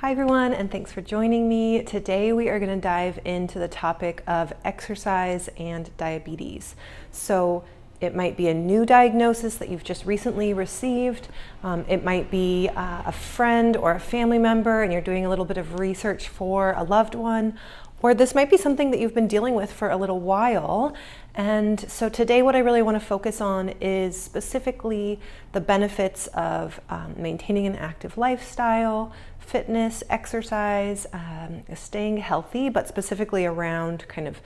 Hi everyone, and thanks for joining me. Today we are going to dive into the topic of exercise and diabetes. So it might be a new diagnosis that you've just recently received. It might be a friend or a family member and you're doing a little bit of research for a loved one. Or this might be something that you've been dealing with for a little while. And so today what I really want to focus on is specifically the benefits of maintaining an active lifestyle, fitness, exercise, staying healthy, but specifically around kind of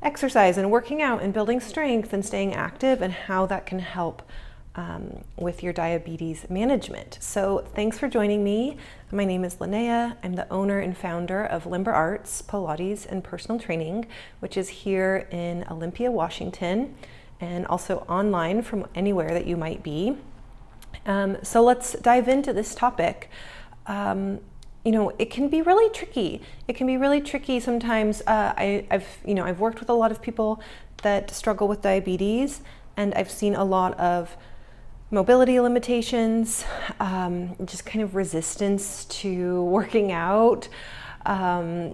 exercise and working out and building strength and staying active and how that can help with your diabetes management. So thanks for joining me. My name is Linnea. I'm the owner and founder of Limber Arts, Pilates and Personal Training, which is here in Olympia, Washington, and also online from anywhere that you might be. So let's dive into this topic. It can be really tricky. It can be really tricky sometimes. I've worked with a lot of people that struggle with diabetes, and I've seen a lot of mobility limitations, just kind of resistance to working out,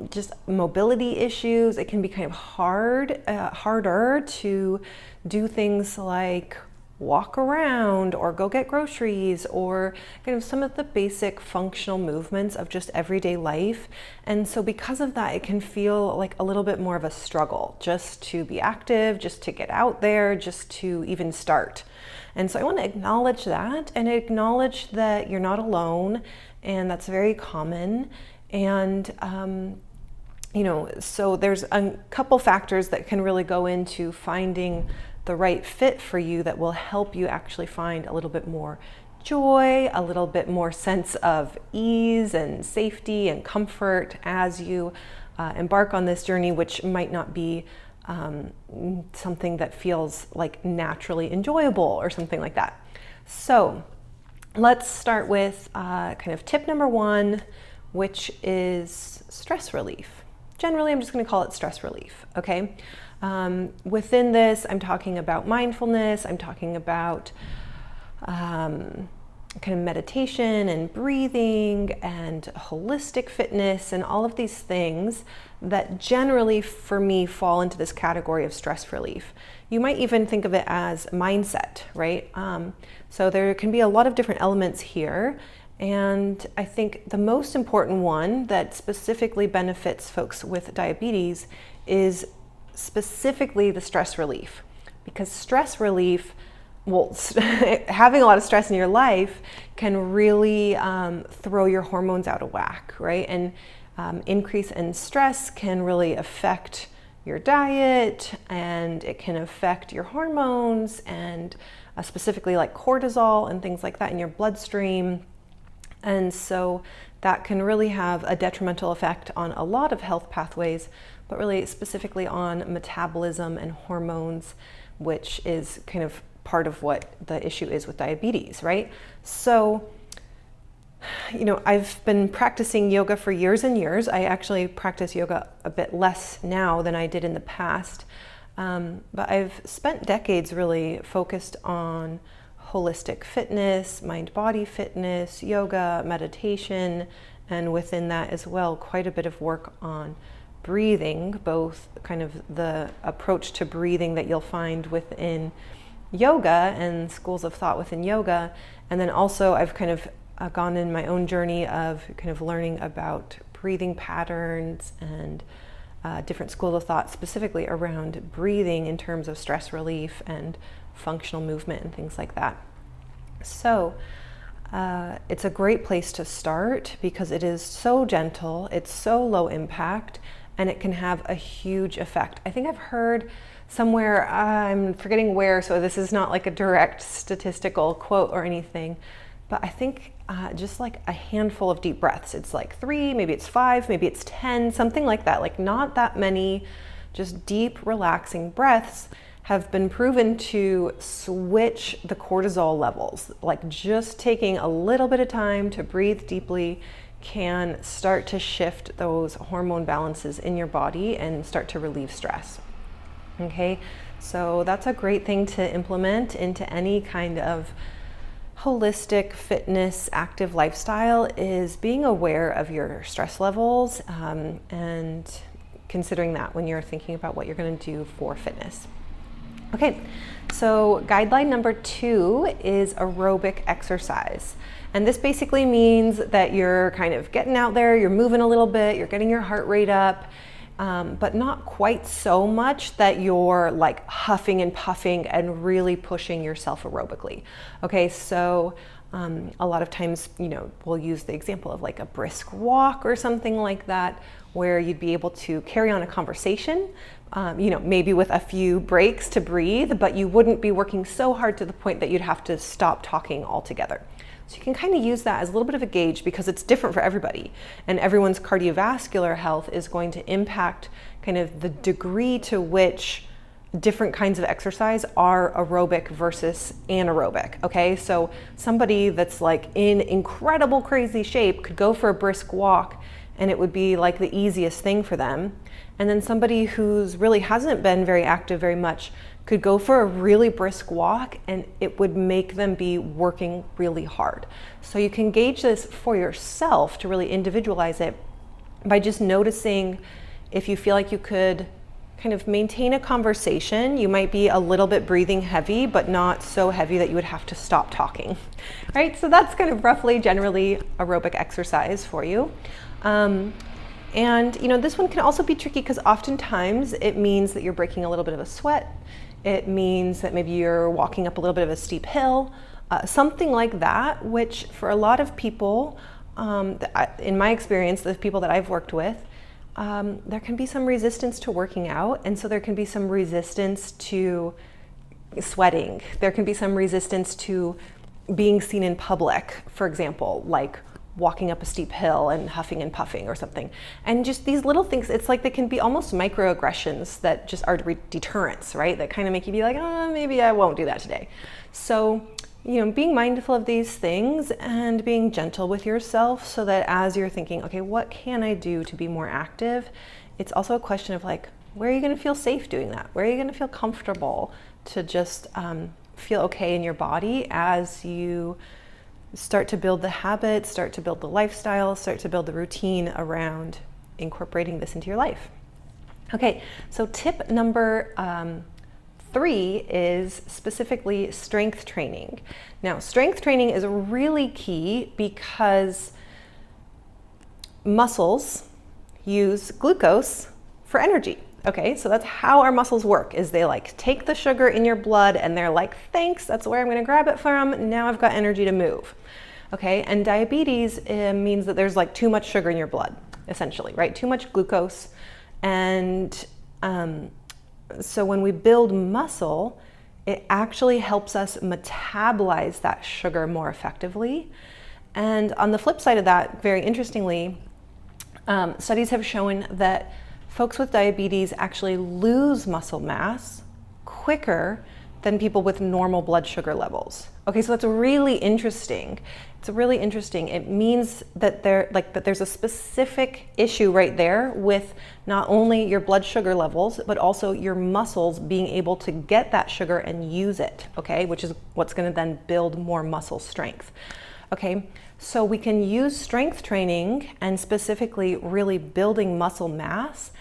just mobility issues. It can be kind of harder to do things like walk around or go get groceries or kind of some of the basic functional movements of just everyday life. And so because of that, it can feel like a little bit more of a struggle just to be active, just to get out there, just to even start. And so I want to acknowledge that and acknowledge that you're not alone, and that's very common. And so there's a couple factors that can really go into finding the right fit for you that will help you actually find a little bit more joy, a little bit more sense of ease and safety and comfort as you embark on this journey, which might not be something that feels like naturally enjoyable or something like that. So let's start with kind of tip number one, which is stress relief. Generally, I'm just going to call it stress relief, okay? Within this, I'm talking about mindfulness, I'm talking about kind of meditation and breathing and holistic fitness and all of these things that generally for me fall into this category of stress relief. You might even think of it as mindset, right? So there can be a lot of different elements here. And I think the most important one that specifically benefits folks with diabetes is specifically the stress relief, because stress relief, having a lot of stress in your life can really throw your hormones out of whack, right? And increase in stress can really affect your diet, and it can affect your hormones, and specifically like cortisol and things like that in your bloodstream. And so that can really have a detrimental effect on a lot of health pathways, but really specifically on metabolism and hormones, which is kind of part of what the issue is with diabetes, right? So, I've been practicing yoga for years and years. I actually practice yoga a bit less now than I did in the past, but I've spent decades really focused on holistic fitness, mind-body fitness, yoga, meditation, and within that as well, quite a bit of work on breathing, both kind of the approach to breathing that you'll find within yoga and schools of thought within yoga. And then also I've kind of gone in my own journey of kind of learning about breathing patterns and different schools of thought specifically around breathing in terms of stress relief and functional movement and things like that. So it's a great place to start because it is so gentle, it's so low impact, and it can have a huge effect. I think I've heard somewhere, I'm forgetting where, so this is not like a direct statistical quote or anything, but I think just like a handful of deep breaths. It's like 3, maybe it's 5, maybe it's 10, something like that. Like not that many, just deep, relaxing breaths have been proven to switch the cortisol levels. Like just taking a little bit of time to breathe deeply can start to shift those hormone balances in your body and start to relieve stress. Okay, so that's a great thing to implement into any kind of holistic fitness active lifestyle is being aware of your stress levels and considering that when you're thinking about what you're going to do for fitness. Okay, so guideline number 2 is aerobic exercise. And this basically means that you're kind of getting out there, you're moving a little bit, you're getting your heart rate up, but not quite so much that you're like huffing and puffing and really pushing yourself aerobically. Okay, so a lot of times, we'll use the example of like a brisk walk or something like that, where you'd be able to carry on a conversation, maybe with a few breaks to breathe, but you wouldn't be working so hard to the point that you'd have to stop talking altogether. So you can kind of use that as a little bit of a gauge because it's different for everybody, and everyone's cardiovascular health is going to impact kind of the degree to which different kinds of exercise are aerobic versus anaerobic. Okay, so somebody that's like in incredible crazy shape could go for a brisk walk and it would be like the easiest thing for them. And then somebody who's really hasn't been very active very much could go for a really brisk walk and it would make them be working really hard. So you can gauge this for yourself to really individualize it by just noticing if you feel like you could kind of maintain a conversation. You might be a little bit breathing heavy, but not so heavy that you would have to stop talking, right? So that's kind of roughly generally aerobic exercise for you. And this one can also be tricky because oftentimes it means that you're breaking a little bit of a sweat. It means that maybe you're walking up a little bit of a steep hill, something like that, which for a lot of people, in my experience, the people that I've worked with, there can be some resistance to working out. And so there can be some resistance to sweating. There can be some resistance to being seen in public, for example, like walking up a steep hill and huffing and puffing or something. And just these little things, it's like they can be almost microaggressions that just are deterrents, right? That kind of make you be like, maybe I won't do that today. So, being mindful of these things and being gentle with yourself so that as you're thinking, okay, what can I do to be more active? It's also a question of like, where are you going to feel safe doing that? Where are you going to feel comfortable to just feel okay in your body as you start to build the habits, start to build the lifestyle, start to build the routine around incorporating this into your life. Okay, so tip number 3 is specifically strength training. Now, strength training is really key because muscles use glucose for energy. Okay, so that's how our muscles work, is they like take the sugar in your blood and they're like, thanks, that's where I'm gonna grab it from. Now I've got energy to move. Okay, and diabetes means that there's like too much sugar in your blood, essentially, right? Too much glucose. And so when we build muscle, it actually helps us metabolize that sugar more effectively. And on the flip side of that, very interestingly, studies have shown that folks with diabetes actually lose muscle mass quicker than people with normal blood sugar levels. Okay, so that's really interesting. It's really interesting. It means that there's a specific issue right there with not only your blood sugar levels, but also your muscles being able to get that sugar and use it, okay, which is what's gonna then build more muscle strength. Okay, so we can use strength training and specifically really building muscle mass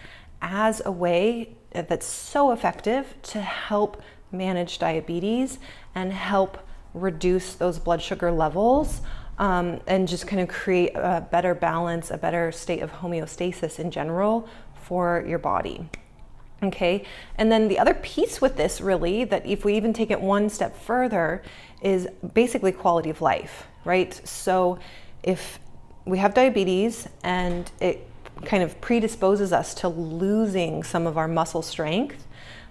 as a way that's so effective to help manage diabetes and help reduce those blood sugar levels and just kind of create a better balance, a better state of homeostasis in general for your body. Okay, and then the other piece with this really, that if we even take it one step further, is basically quality of life, right? So if we have diabetes and it kind of predisposes us to losing some of our muscle strength,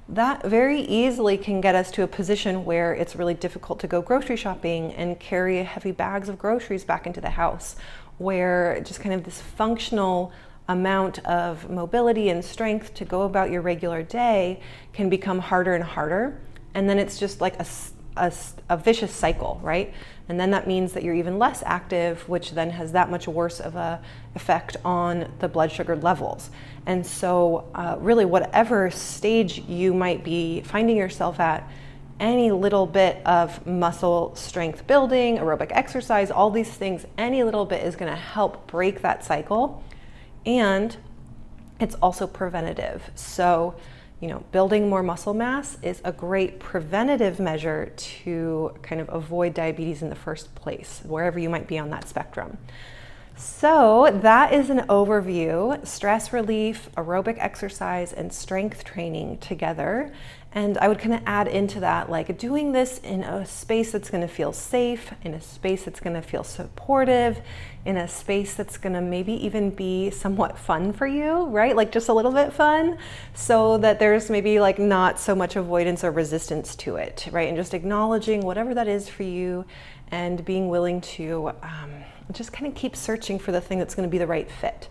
that very easily can get us to a position where it's really difficult to go grocery shopping and carry heavy bags of groceries back into the house, where just kind of this functional amount of mobility and strength to go about your regular day can become harder and harder. And then it's just like a vicious cycle, right? And then that means that you're even less active, which then has that much worse of a effect on the blood sugar levels. And so really whatever stage you might be finding yourself at, any little bit of muscle strength building, aerobic exercise, all these things, any little bit is going to help break that cycle. And it's also preventative. So, building more muscle mass is a great preventative measure to kind of avoid diabetes in the first place, wherever you might be on that spectrum. So that is an overview: stress relief, aerobic exercise, and strength training together. And I would kind of add into that, like, doing this in a space that's going to feel safe, in a space that's going to feel supportive, in a space that's going to maybe even be somewhat fun for you, right? Like just a little bit fun, so that there's maybe like not so much avoidance or resistance to it, right? And just acknowledging whatever that is for you and being willing to just kind of keep searching for the thing that's going to be the right fit.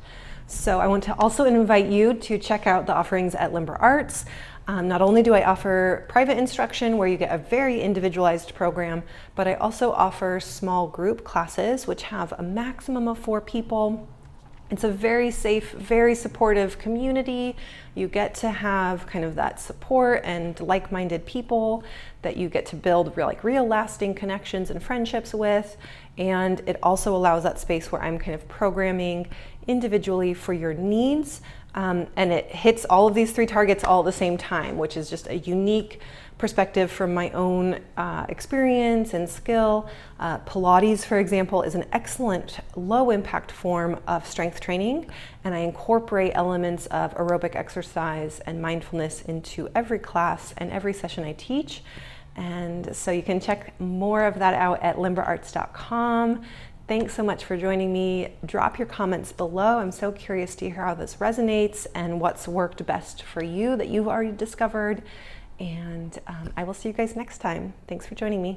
So I want to also invite you to check out the offerings at Limber Arts. Not only do I offer private instruction where you get a very individualized program, but I also offer small group classes which have a maximum of 4 people. It's a very safe, very supportive community. You get to have kind of that support and like-minded people that you get to build real lasting connections and friendships with. And it also allows that space where I'm kind of programming individually for your needs. And it hits all of these 3 targets all at the same time, which is just a unique perspective from my own experience and skill. Pilates, for example, is an excellent low impact form of strength training, and I incorporate elements of aerobic exercise and mindfulness into every class and every session I teach. And so you can check more of that out at limberarts.com. Thanks so much for joining me. Drop your comments below. I'm so curious to hear how this resonates and what's worked best for you that you've already discovered. And I will see you guys next time. Thanks for joining me.